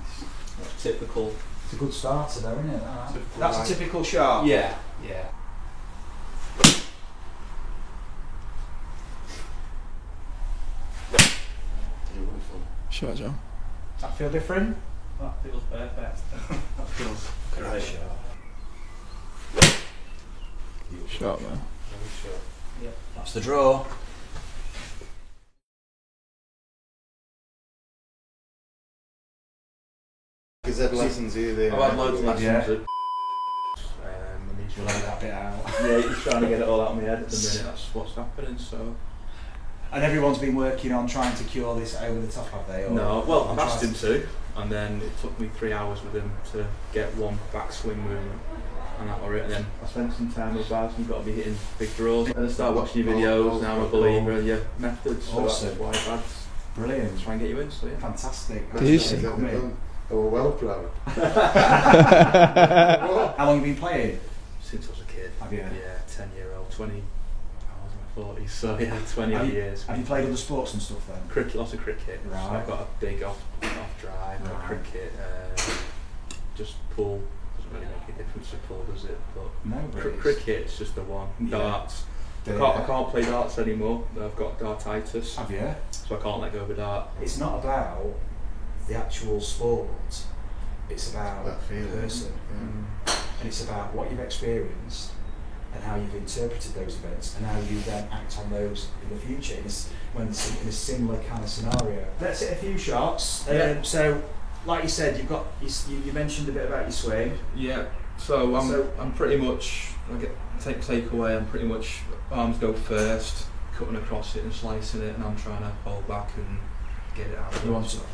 That's typical. It's a good starter though, isn't it? That's a typical shot. Yeah, yeah. Sure, Joe. Does that feel different? That feels perfect. That feels great. Shot, man. Yeah. That's the draw. Because they've lessons here, they I've had loads of lessons Yeah. at and he's We'll let that bit out. yeah, he's trying to get it all out of my head at the minute, that's what's happening, so... And everyone's been working on trying to cure this over the top, have they? Or No, well, I've tried asked him to, and then it took me 3 hours with him to get one backswing movement, and that were it. And then I spent some time with Baz, and you've got to be hitting big draws. And I started watching your videos, now I'm a believer in your methods, so Awesome. that's why Baz Brilliant. try and get you in, so yeah. Fantastic. Decent. They were well proud. How long have you been playing? Since I was a kid. Have you? Yeah, 10-year-old, 20, I was in my 40s, so yeah, 20 odd years. Have you played other sports and stuff then? Cricket, lots of cricket. Right. So I've got a big off drive, got Right. cricket, just pool. Doesn't really make a difference to pool, does it? But No, but it's- cricket's just the one. Yeah. Darts. Yeah. I can't play darts anymore. I've got dartitis, Have you? so I can't let go of a dart. It's not about the actual sport, it's about That the feeling. person. And it's about what you've experienced and how you've interpreted those events and how you then act on those in the future in a similar kind of scenario. Let's hit a few shots. Yeah. So, like you said, you mentioned a bit about your swing. Yeah. So I'm pretty much take away. I'm pretty much arms go first, cutting across it and slicing it, and I'm trying to hold back and get it out.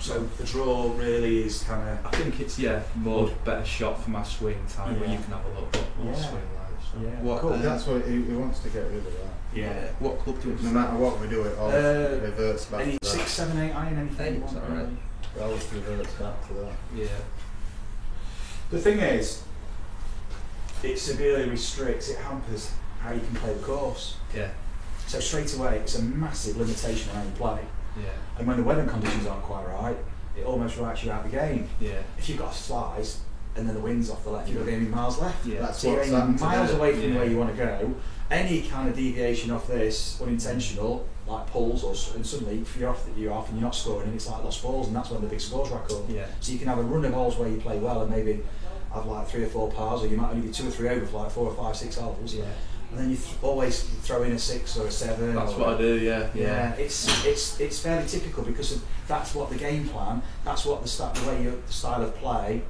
So the draw really is kind of. I think it's more better shot for my swing time where Yeah. you can have a little bit more Yeah. swing like. So. Yeah. What? Cool. That's what he wants to get rid of that. Yeah. What club do you? No matter what we do, it all reverts back Any to that. 6, 7, 8 iron, anything? Eight, you want, is that right? really? It always reverts back to that. Yeah. The thing is, it severely restricts, it hampers how you can play the course. Yeah. So straight away, it's a massive limitation on how you play. Yeah. And when the weather conditions aren't quite right, it almost writes you out of the game. Yeah. If you've got a slice and then the wind's off the left, you've got to be miles left. Yeah. That's So you're what's aiming happened miles today. away from Yeah. where you want to go. Any kind of deviation off this, unintentional, like pulls, and suddenly if you're off and you're not scoring, and it's like lost balls, and that's when the big scores rack up. Yeah. So you can have a run of balls where you play well and maybe have like 3 or 4 pars, or you might only be 2 or 3 over for like 4 or 5, 6 holes. Yeah. And then you always throw in a 6 or a 7. That's or what I do. Yeah. Yeah, it's fairly typical because that's what the game plan, that's what the style of play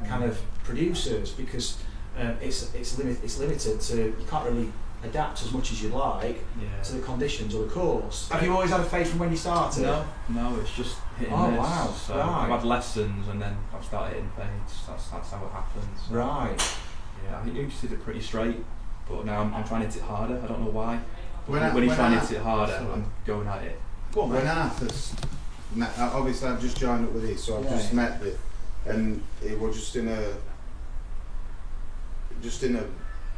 kind of produces, because it's limited to, you can't really adapt as much as you like to the conditions or the course. Have you always had a fade from when you started? No, it's just hitting Oh, this. wow, So right. I've had lessons and then I've started hitting fades. That's how it happens. Right. Yeah, I used to hit it pretty straight, but now I'm trying to hit it harder. I don't know why. But when you when try and I- hit it harder, sorry. I'm going at it. Go on, When mate. Arthur's met, obviously I've just joined up with this, so I've Yeah. just met it, and it was just in a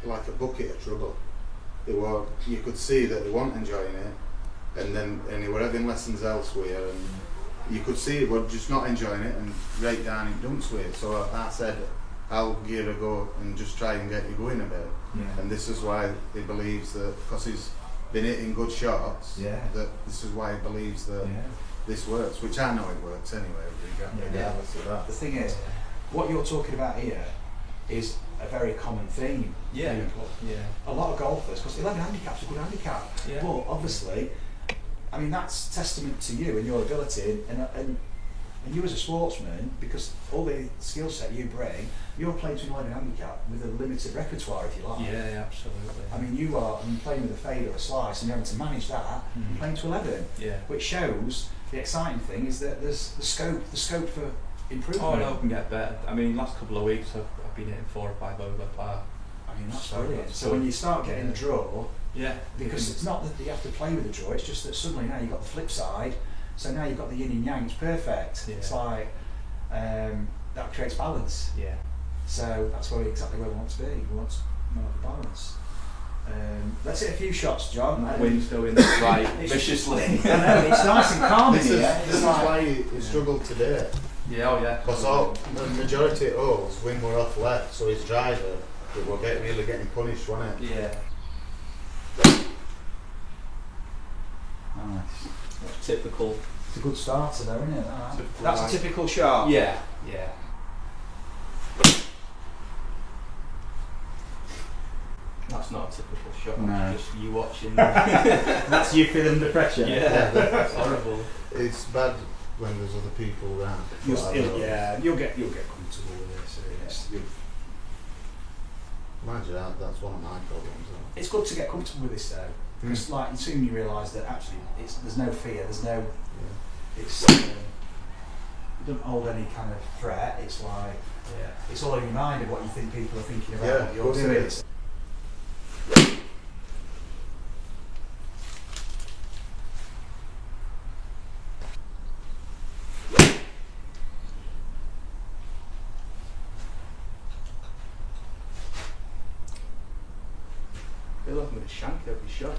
like a bucket of trouble. It was, you could see that they weren't enjoying it, and they were having lessons elsewhere, and you could see they were just not enjoying it, and right down in Dunsway. So I said, I'll give it a go and just try and get you going a bit. Yeah. And this is why he believes that, because he's been hitting good shots, Yeah. that this is why he believes that Yeah. this works, which I know it works anyway, regardless of that. The thing is, what you're talking about here is a very common theme. Yeah. A lot of golfers, because 11 handicap's a good handicap, Yeah. but obviously, I mean, that's testament to you and your ability, and you as a sportsman, because all the skill set you bring, you're playing to an 11 handicap with a limited repertoire, if you like. Yeah, absolutely. I mean, you are playing with a fade or a slice, and you're having to manage that, and playing to 11, Yeah. which shows the exciting thing is that there's the scope for improvement. Oh no, I can get better. I mean, last couple of weeks I've been hitting 4 or 5 over par. I mean, that's So brilliant. that's So when good. you start getting the draw, Yeah. because it's not that you have to play with the draw, it's just that suddenly now you've got the flip side, so now you've got the yin and yang, it's perfect. Yeah. It's like, that creates balance. Yeah. So that's exactly where we want to be, we want more of a balance. Let's hit a few shots, John. That wind's going right It's- viciously. I know, it's nice and calm in This here. is why he struggled today, Yeah, oh yeah. Because the majority of holes, when we're off left, so his driver, it will get really getting punished, won't it? Yeah. Nice. That's typical. It's a good starter though, isn't it? Typical That's right. a typical shot. Yeah, yeah. That's not a typical shot. No. Just you watching. That's you feeling the pressure. Yeah, that's horrible. It's bad when there's other people around. You'll get comfortable with it. So Imagine that's one of my problems. it's good to get comfortable with this though, because like soon you realise that actually there's no fear, there's no, it's it doesn't hold any kind of threat. It's like it's all in your mind of what you think people are thinking about what you're doing. I feel like I'm going to shank every shot.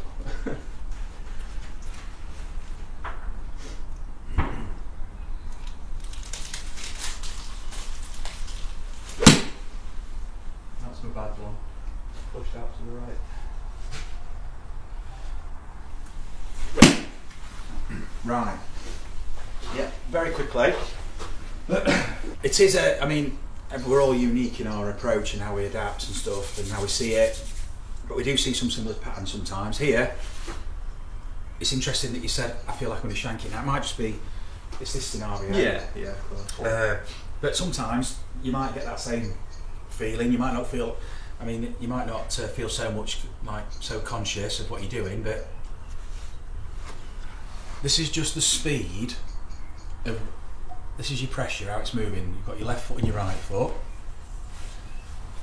That's my bad one. Pushed out to the right. Right. Yeah. Very quickly. It is I mean, we're all unique in our approach and how we adapt and stuff and how we see it. But we do see some similar patterns sometimes. Here, it's interesting that you said, I feel like I'm going to shank it. Now, it might just be, it's this scenario. Yeah, of course. But sometimes you might get that same feeling. You might not feel, you might not feel so much, like, so conscious of what you're doing, but this is just the speed of, this is your pressure, how it's moving. You've got your left foot and your right foot.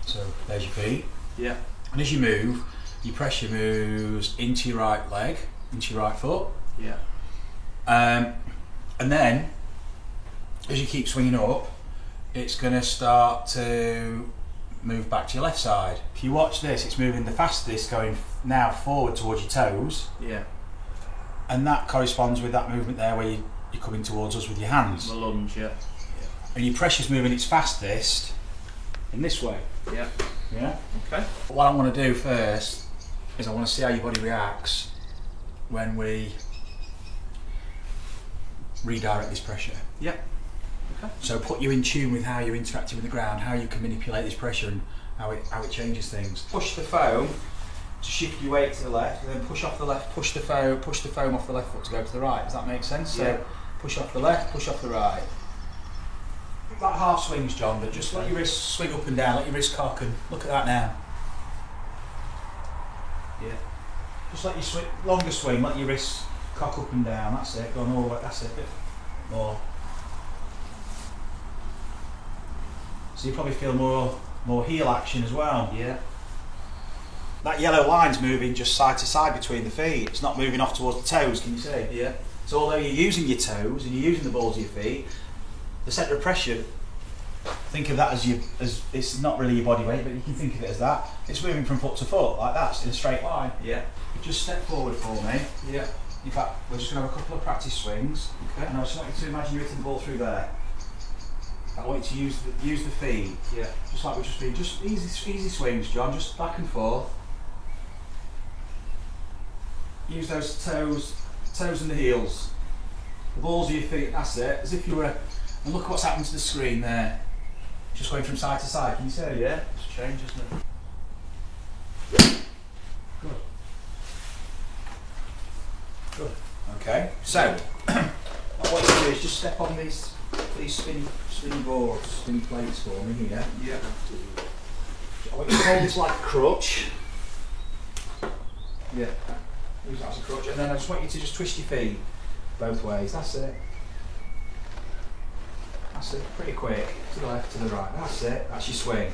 So there's your feet. Yeah. And as you move, your pressure moves into your right leg, into your right foot. Yeah. And then, as you keep swinging up, it's going to start to move back to your left side. If you watch this, it's moving the fastest, going now forward towards your toes. Yeah. And that corresponds with that movement there where you're coming towards us with your hands. The lunge, yeah. And your pressure's moving its fastest in this way. Yeah. Yeah. Okay. What I want to do first is I want to see how your body reacts when we redirect this pressure. Yeah. Okay. So put you in tune with how you're interacting with the ground, how you can manipulate this pressure and how it changes things. Push the foam to shift your weight to the left, and then push off the left, push the foam off the left foot to go to the right. Does that make sense? Yeah. So push off the left, push off the right. Like half swings, John, but just let your wrists swing up and down, let your wrist cock, and look at that now. Yeah. Just let your longer swing, let your wrists cock up and down, that's it, going all the way, that's it, a bit more. So you probably feel more heel action as well. Yeah. That yellow line's moving just side to side between the feet, it's not moving off towards the toes, can you see? Yeah. So although you're using your toes and you're using the balls of your feet, the centre of pressure, think of that as it's not really your body weight, but you can think of it as that. It's moving from foot to foot, like that, in a straight line. Yeah. Just step forward for me. Yeah. In fact, we're just going to have a couple of practice swings. Okay. And I just want you to imagine you're hitting the ball through there. I want you to use the feet. Yeah. Just like we've just been. Just easy swings, John. Just back and forth. Use those toes and the heels. The balls of your feet. That's it. As if you were. And look what's happened to the screen there. Just going from side to side. Can you see? Yeah. It's changed, isn't it? Good. Good. Okay. So, what I want you to do is just step on these spinny boards, spinny plates for me here. Yeah. I want you to hold this like a crutch. Yeah. Use that as a crutch, and then I just want you to just twist your feet both ways. That's it. That's it. Pretty quick. To the left, to the right. That's it. That's your swing.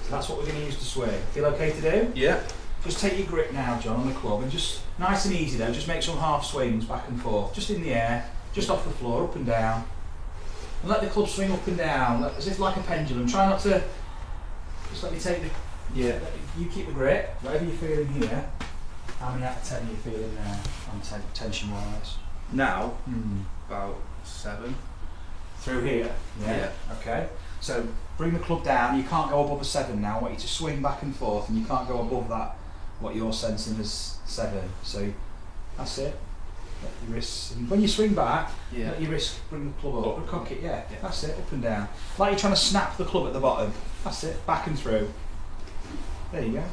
So that's what we're going to use to swing. Feel okay to do? Yeah. Just take your grip now, John, on the club, and just nice and easy though. Just make some half swings back and forth, just in the air, just off the floor, up and down, and let the club swing up and down, as if like a pendulum. Try not to. Just let me take the. Yeah. You keep the grip. Whatever you're feeling here. How many out of 10 are you feeling there on tension wise? Now, about 7. Through here? Yeah. Okay. So bring the club down. You can't go above a 7 now. I want you to swing back and forth, and you can't go above that, what you're sensing as 7. So that's it. Let your wrists, and when you swing back, let your wrists bring the club up. Cock it, yeah. That's it, up and down. Like you're trying to snap the club at the bottom. That's it, back and through. There you go.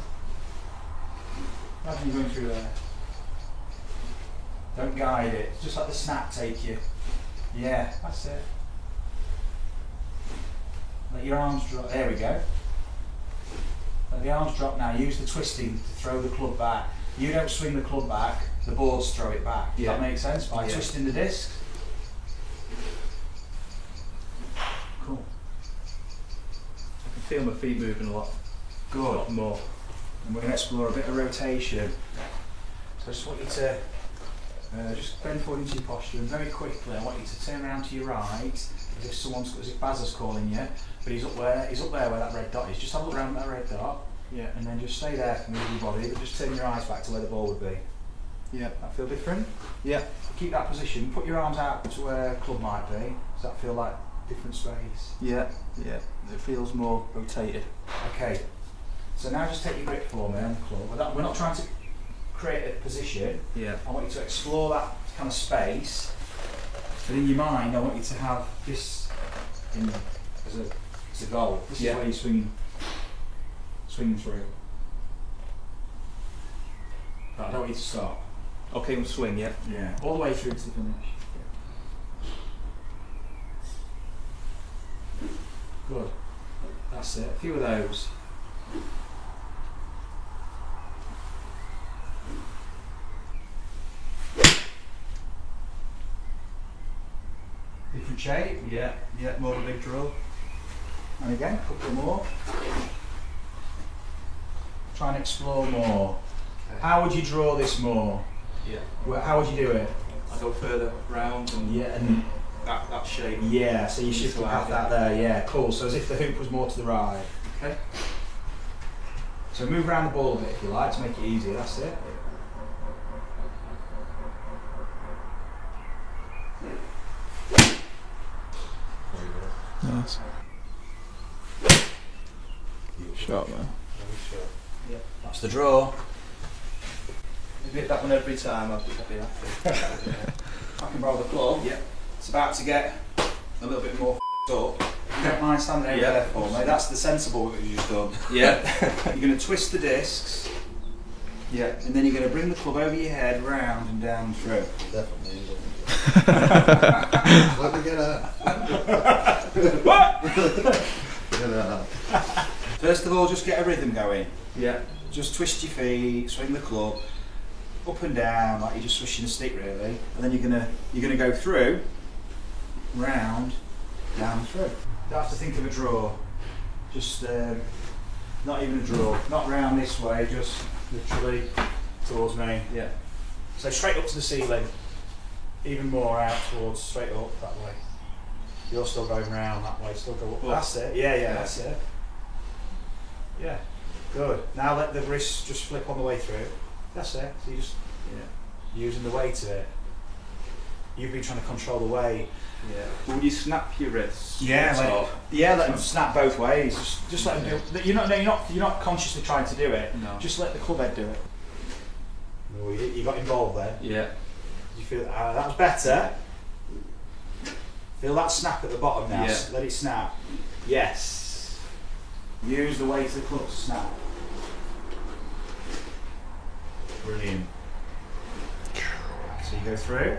Imagine you're going through there. Don't guide it, just let the snap take you. Yeah, that's it. Let your arms drop, there we go. Let the arms drop now, use the twisting to throw the club back. You don't swing the club back, the boards throw it back. Does that make sense? By twisting the disc. Cool. I can feel my feet moving a lot. Good. A lot more. And we're going to explore a bit of rotation. So I just want you to just bend forward into your posture, and very quickly I want you to turn around to your right, as if Baz is calling you, but he's up there where that red dot is. Just have a look around that red dot, and then just stay there and move your body, but just turn your eyes back to where the ball would be. Yeah. That feel different? Yeah. Keep that position, put your arms out to where club might be. Does that feel like different space? Yeah, it feels more rotated. Okay, so now just take your grip for me on the club. We're not trying to create a position. Yeah. I want you to explore that kind of space, but in your mind I want you to have this as a goal. This is where you're swinging through. But I don't want you to stop. Okay, we'll swing, yeah. All the way through to the finish. Good. That's it. A few of those. Different shape. Yeah, more of a big drill. And again, a couple more. Try and explore more. Okay. How would you draw this more? Yeah. How would you do it? I go further round and and that shape. Yeah, so you should have that there, yeah, cool. So as if the hoop was more to the right. Okay. So move around the ball a bit if you like to make it easier, that's it. Nice. Shot, man. Yeah, that's the draw. If you hit that one every time, I'd be happy. I can roll the club. Yeah. It's about to get a little bit more up. If you don't mind standing over there for me, that's the sensible that you've just done. Yeah. You're going to twist the discs. Yeah. And then you're going to bring the club over your head, round and down through. Definitely. Let me get out. Get out. First of all, just get a rhythm going. Yeah. Just twist your feet, swing the club up and down like you're just swishing a stick, really. And then you're gonna go through, round, down, through. Don't have to think of a draw. Just not even a draw. Not round this way. Just literally towards me. Yeah. So straight up to the ceiling. Even more out towards straight up that way. You're still going round that way. Still go up. That's it. Yeah. That's it. Yeah. Good. Now let the wrists just flip on the way through. That's it. So you just using the weight of it. You've been trying to control the weight. Yeah. But would you snap your wrists? Let them snap both ways. Just let them do it. You're not consciously trying to do it. No. Just let the club head do it. No, you got involved there. Yeah. You feel that was better. Feel that snap at the bottom now. Yeah. Let it snap. Yes. Use the weight of the club to snap. Brilliant. So you go through,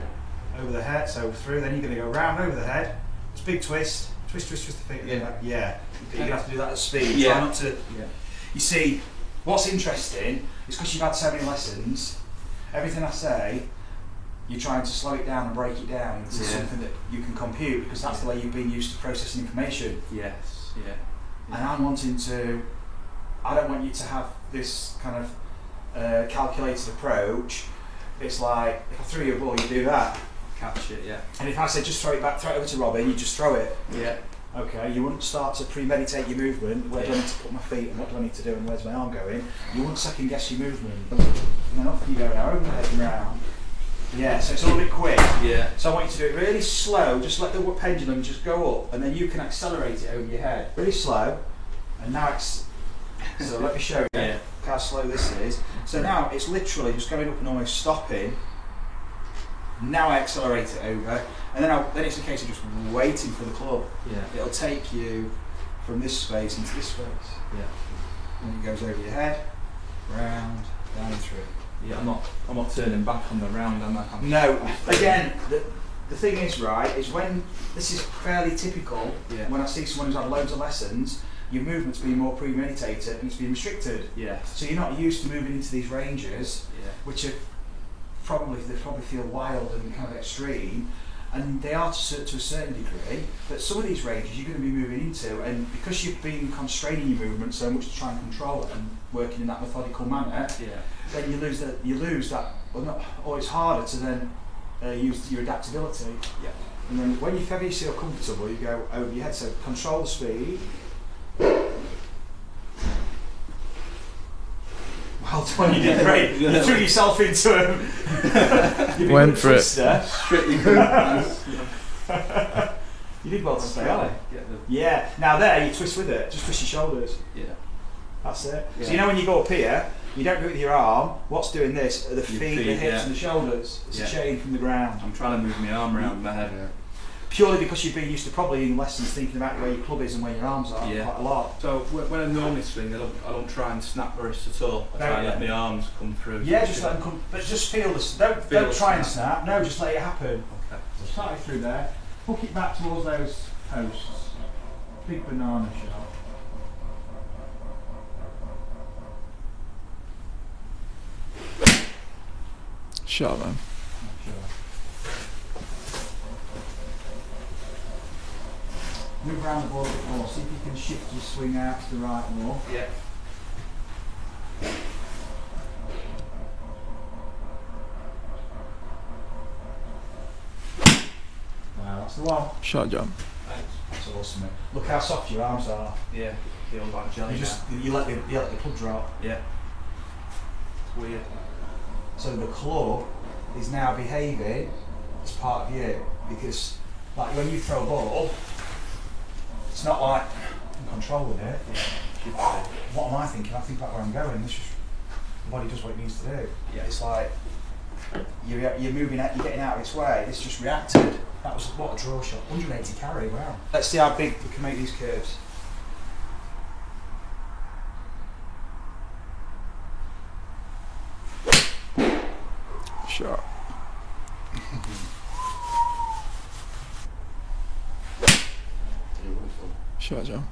over the head, so through, then you're going to go round over the head. It's a big twist. Twist the feet. Yeah. But you're going to have to do that at speed. Yeah. Try not to. Yeah. You see, what's interesting is because you've had so many lessons, everything I say, you're trying to slow it down and break it down into something that you can compute, because that's the way you've been used to processing information. Yes. Yeah. And I don't want you to have this kind of calculated approach. It's like, if I threw you a ball, you do that. Catch it, yeah. And if I said just throw it back, throw it over to Robin, you just throw it. Yeah. Okay, you wouldn't start to premeditate your movement. Where do I need to put my feet and what do I need to do and where's my arm going? You wouldn't second guess your movement. And then off you go now, over the head and round. Yeah, so it's a little bit quick. Yeah. So I want you to do it really slow, just let the pendulum just go up, and then you can accelerate it over your head. Really slow, and now it's... So let me show you Yeah. how slow this is. So now it's literally just going up and almost stopping. Now I accelerate it over, and then it's a case of just waiting for the club. Yeah. It'll take you from this space into this space. Yeah. And it goes over your head, round, down and through. Yeah. I'm not turning back on the round, am I? No, again, the thing is, right, is when this is fairly typical, Yeah. when I see someone who's had loads of lessons, your movement's being more premeditated and it's being restricted. Yes. So you're not used to moving into these ranges, Yeah. which are they probably feel wild and kind of extreme, and they are to a certain degree, but some of these ranges you're going to be moving into, and because you've been constraining your movement so much to try and control it and working in that methodical manner, Yeah. then you lose that, or it's harder to then use your adaptability. Yeah. And then when you feel comfortable, you go over your head. So control the speed. Well done, you did great. You threw yourself into him. Went for it. Strictly. You did well to stay on it. Get the, Yeah. Now there, you twist with it. Just twist your shoulders. yeah. That's it. Yeah. So you know when you go up here, you don't do it with your arm. What's doing this are the Your feet, the feet, hips, yeah. and the shoulders. It's Yeah. a chain from the ground. I'm trying to move my arm around my head. Yeah. Purely because you've been used to probably in lessons thinking about where your club is and where your arms are Yeah. quite a lot. So when I normally swing, I don't try and snap my wrist at all. I try and let my arms come through. Yeah, just let them come. But just feel this. Don't Feel try and snap. snap. No, just let it happen. Okay. So start it through there. Hook it back towards those posts. Big banana shot. Shot, man. Move around the ball a bit more. See if you can shift your swing out to the right more. Yeah. Wow, that's the one. Shot jump. Thanks. That's awesome, mate. Look how soft your arms are. Yeah. Feel like jelly You let the club drop. now. Yeah. It's weird. So the club is now behaving as part of you, because like when you throw a ball, it's not like I'm controlling it. Yeah. What am I thinking? I think about where I'm going. This just the body does what it needs to do. Yeah. It's like you're moving out, you're getting out of its way. It's just reacted. That was what a draw shot. 180 carry. Wow. Let's see how big we can make these curves. Shot. Beautiful. Shot jump.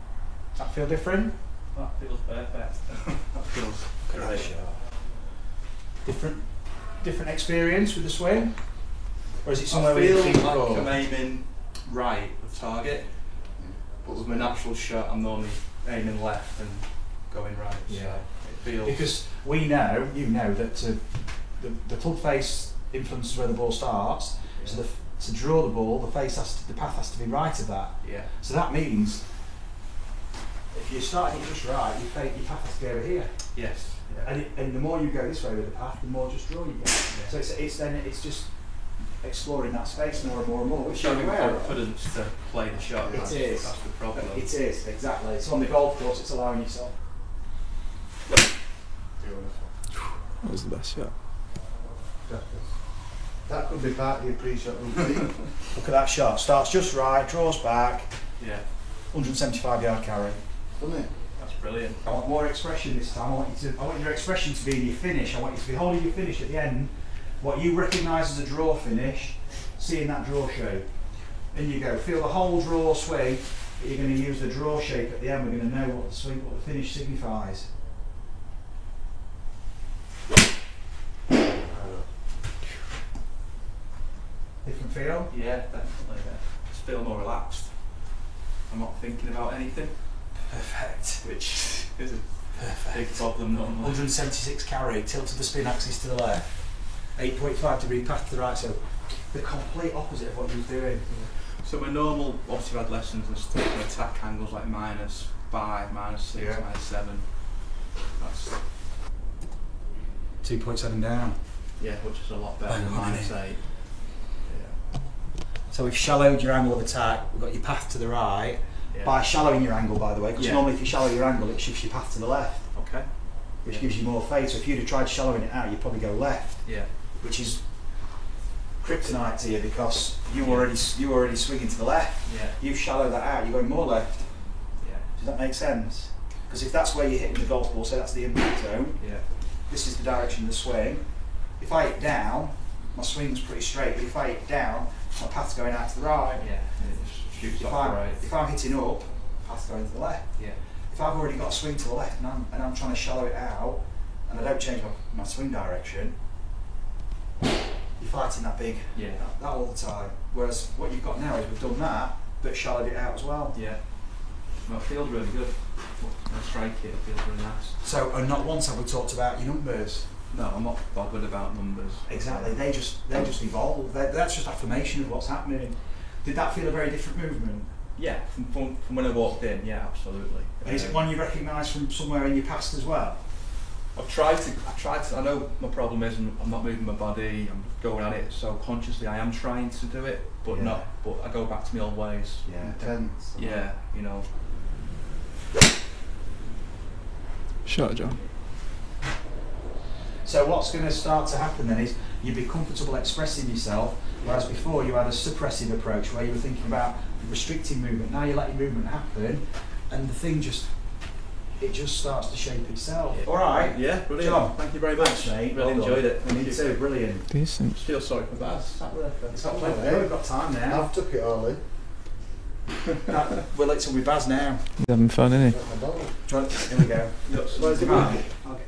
Does that feel different? That feels perfect. That feels great. Different experience with the swing, or is it somewhere I where you feel think, like oh, I'm aiming right of target, but with my natural shot, I'm normally aiming left and going right. Yeah. So it feels. because you know that the club face influences where the ball starts. Yeah. So to draw the ball, the path has to be right of that. Yeah. So that means if you're starting it just right, your path has to be over here. Yes. Yeah. And the more you go this way with the path, the more just draw you get. Yeah. So it's just exploring that space more and more and more, which you're Showing aware of. confidence to play the shot. It That's, is. That's the problem. It is, exactly. It's on the golf course, it's allowing yourself. Beautiful. That was the best shot. That could be part of your pre-shot routine. Look at that shot. Starts just right, draws back, Yeah. 175 yard carry. Doesn't it? That's brilliant. I want more expression this time. I want your expression to be in your finish. I want you to be holding your finish at the end. What you recognise as a draw finish, seeing that draw shape. In you go. Feel the whole draw swing, but you're going to use the draw shape at the end. We're going to know what the finish signifies. Different feel? Yeah, definitely. Just feel more relaxed. I'm not thinking about anything, Perfect. which is a Perfect. big problem normally. 176 carry, tilt of the spin axis to the left, 8.5 degree path to the right, so the complete opposite of what you was doing. So my normal, obviously I've had lessons and stuff, and attack angles like -5, -6, Yeah. -7. That's 2.7 down. Yeah, which is a lot better than mine say. Yeah. So we've shallowed your angle of attack, we've got your path to the right. Yeah. By shallowing your angle, by the way, because Yeah. normally if you shallow your angle, it shifts your path to the left, Okay. which Yeah. gives you more fade. So if you'd have tried shallowing it out, you'd probably go left, Yeah. which is kryptonite to you because you already swinging to the left. Yeah. You've shallowed that out, you're going more left. Yeah. Does that make sense? Because if that's where you're hitting the golf ball, say that's the impact zone, Yeah. this is the direction of the swing. If I hit down, my swing's pretty straight, but if I hit down, my path's going out to the right. Yeah. It just shoots If, off the right. if I'm hitting up, path's going to the left. Yeah. If I've already got a swing to the left and I'm trying to shallow it out, and I don't change my swing direction, you're fighting that big, Yeah. that all the time. Whereas what you've got now is we've done that, but shallowed it out as well. Yeah. Well, it feels really good. When I strike it, it feels really nice. So, and not once have we talked about your numbers. No, I'm not bothered about numbers. Exactly, they just evolve. That's just affirmation of what's happening. Did that feel a very different movement? Yeah, from when I walked in, yeah, absolutely. And is it one you recognise from somewhere in your past as well? I tried to, I know my problem is I'm not moving my body, I'm going at it so consciously, I am trying to do it, but Yeah. but I go back to my old ways. Yeah. Intense. Yeah, you know. Shot, John. So what's going to start to happen then is you'll be comfortable expressing yourself, whereas before you had a suppressive approach where you were thinking about restricting movement. Now you let your movement happen, and the thing just starts to shape itself. Yeah. All right. Yeah, brilliant. John, thank you very much. Thanks, mate. Really Well enjoyed done. it. We need to. Brilliant. Decent. Just feel sorry for Baz. It's got plenty. We've got time now. I've took it all in. Well, it's all with Baz now. He's having fun, isn't he? Got my dog. Here we go. Where's the Right. bag? Okay.